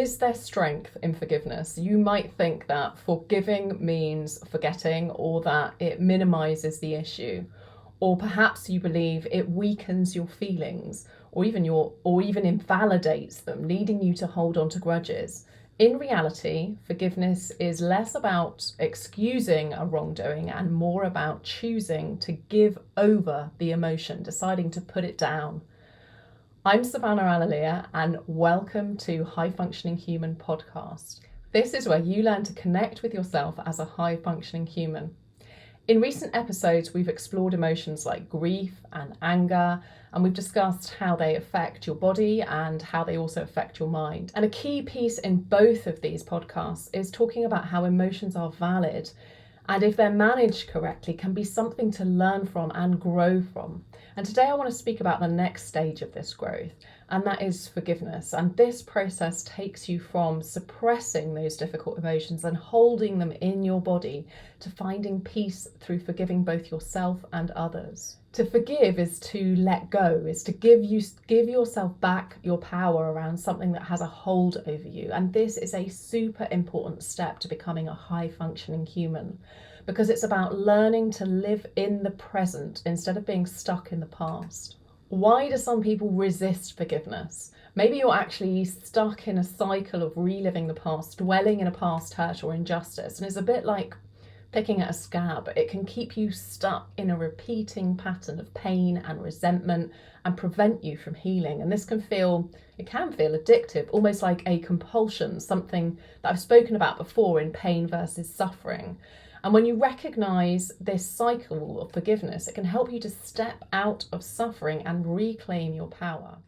Is there strength in forgiveness? You might think that forgiving means forgetting, or that it minimizes the issue, or perhaps you believe it weakens your feelings, or even invalidates them, leading you to hold on to grudges. In reality, forgiveness is less about excusing a wrongdoing and more about choosing to give over the emotion, deciding to put it down. I'm Savannah Alalia, and welcome to High Functioning Human podcast. This is where you learn to connect with yourself as a high functioning human. In recent episodes, we've explored emotions like grief and anger, and we've discussed how they affect your body and how they also affect your mind. And a key piece in both of these podcasts is talking about how emotions are valid, and if they're managed correctly, can be something to learn from and grow from. And today I want to speak about the next stage of this growth, and that is forgiveness. And this process takes you from suppressing those difficult emotions and holding them in your body to finding peace through forgiving both yourself and others. To forgive is to let go, is to give yourself back your power around something that has a hold over you. And this is a super important step to becoming a high functioning human, because it's about learning to live in the present instead of being stuck in the past. Why do some people resist forgiveness? Maybe you're actually stuck in a cycle of reliving the past, dwelling in a past hurt or injustice, and it's a bit like picking at a scab. It can keep you stuck in a repeating pattern of pain and resentment and prevent you from healing. And this can feel addictive, almost like a compulsion, something that I've spoken about before in pain versus suffering. And when you recognize this cycle of forgiveness, it can help you to step out of suffering and reclaim your power.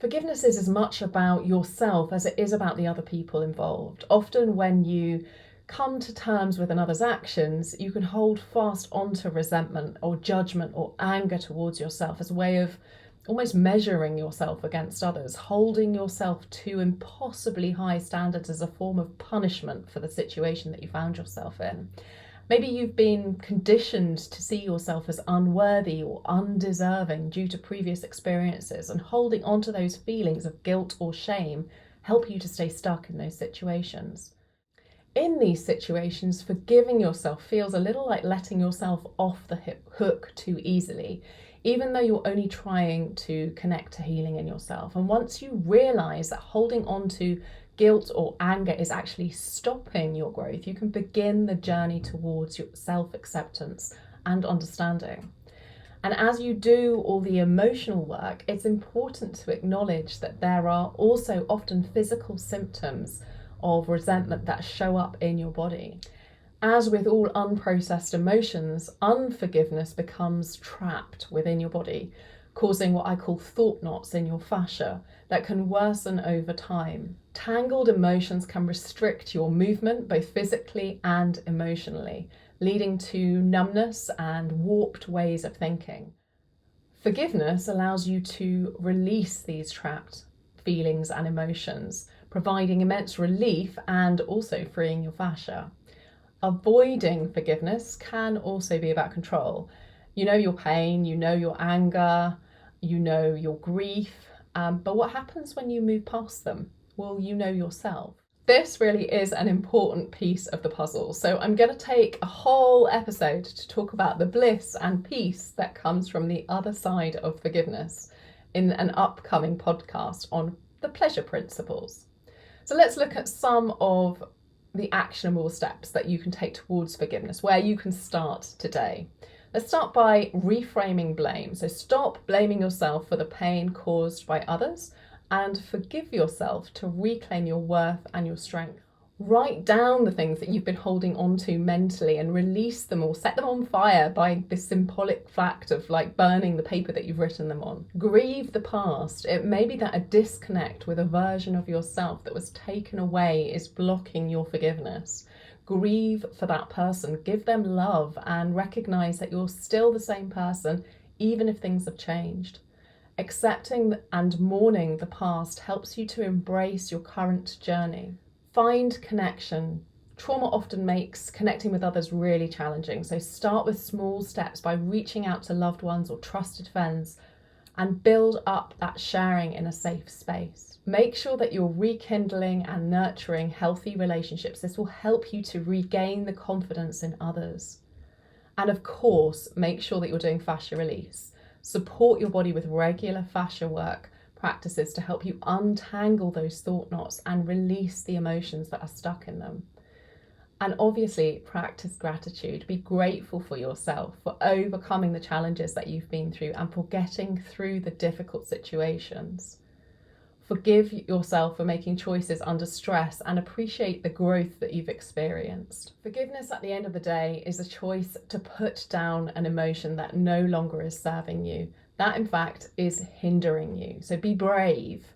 Forgiveness is as much about yourself as it is about the other people involved. Often when you come to terms with another's actions, you can hold fast onto resentment or judgment or anger towards yourself as a way of almost measuring yourself against others, holding yourself to impossibly high standards as a form of punishment for the situation that you found yourself in. Maybe you've been conditioned to see yourself as unworthy or undeserving due to previous experiences, and holding on to those feelings of guilt or shame help you to stay stuck in those situations. In these situations, forgiving yourself feels a little like letting yourself off the hook too easily, even though you're only trying to connect to healing in yourself. And once you realize that holding on to guilt or anger is actually stopping your growth, you can begin the journey towards your self-acceptance and understanding. And as you do all the emotional work, it's important to acknowledge that there are also often physical symptoms of resentment that show up in your body. As with all unprocessed emotions, unforgiveness becomes trapped within your body, causing what I call thought knots in your fascia that can worsen over time. Tangled emotions can restrict your movement, both physically and emotionally, leading to numbness and warped ways of thinking. Forgiveness allows you to release these trapped feelings and emotions, providing immense relief and also freeing your fascia. Avoiding forgiveness can also be about control. You know your pain, you know your anger, you know your grief, but what happens when you move past them? Well, you know yourself. This really is an important piece of the puzzle. So I'm going to take a whole episode to talk about the bliss and peace that comes from the other side of forgiveness in an upcoming podcast on the pleasure principles. So let's look at some of the actionable steps that you can take towards forgiveness, where you can start today. Let's start by reframing blame. So stop blaming yourself for the pain caused by others and forgive yourself to reclaim your worth and your strength. Write down the things that you've been holding on to mentally and release them or set them on fire by this symbolic fact of like burning the paper that you've written them on. Grieve the past. It may be that a disconnect with a version of yourself that was taken away is blocking your forgiveness. Grieve for that person, give them love, and recognize that you're still the same person even if things have changed. Accepting and mourning the past helps you to embrace your current journey. Find connection. Trauma often makes connecting with others really challenging, so start with small steps by reaching out to loved ones or trusted friends and build up that sharing in a safe space. Make sure that you're rekindling and nurturing healthy relationships. This will help you to regain the confidence in others. And of course, make sure that you're doing fascia release. Support your body with regular fascia work practices to help you untangle those thought knots and release the emotions that are stuck in them. And obviously, practice gratitude. Be grateful for yourself for overcoming the challenges that you've been through and for getting through the difficult situations. Forgive yourself for making choices under stress and appreciate the growth that you've experienced. Forgiveness at the end of the day is a choice to put down an emotion that no longer is serving you. That, in fact, is hindering you. So be brave.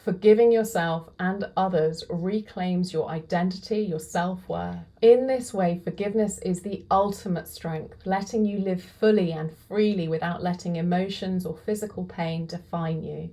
Forgiving yourself and others reclaims your identity, your self-worth. In this way, forgiveness is the ultimate strength, letting you live fully and freely without letting emotions or physical pain define you.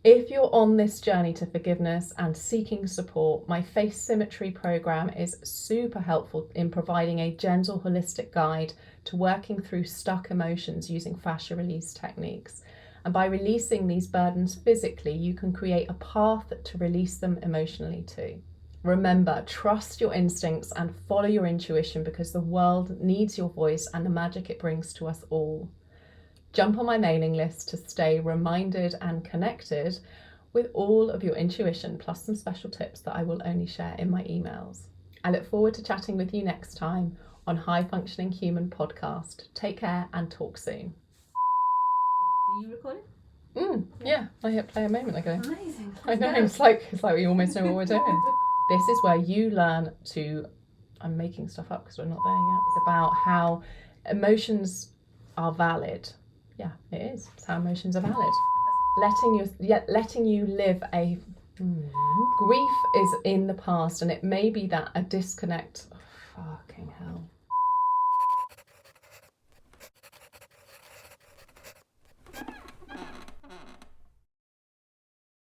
If you're on this journey to forgiveness and seeking support, my Face Symmetry program is super helpful in providing a gentle, holistic guide to working through stuck emotions using fascia release techniques. And by releasing these burdens physically, you can create a path to release them emotionally too. Remember, trust your instincts and follow your intuition because the world needs your voice and the magic it brings to us all. Jump on my mailing list to stay reminded and connected with all of your intuition, plus some special tips that I will only share in my emails. I look forward to chatting with you next time on High Functioning Human Podcast. Take care and talk soon. Do you record it? Yeah, I hit play a moment ago. Amazing. I know, it's like we almost know what we're doing. This is where you learn to, I'm making stuff up because we're not there yet. It's about how emotions are valid. Yeah, it is. It's how emotions are valid. Letting you live a grief is in the past, and it may be that a disconnect. Oh, fucking hell.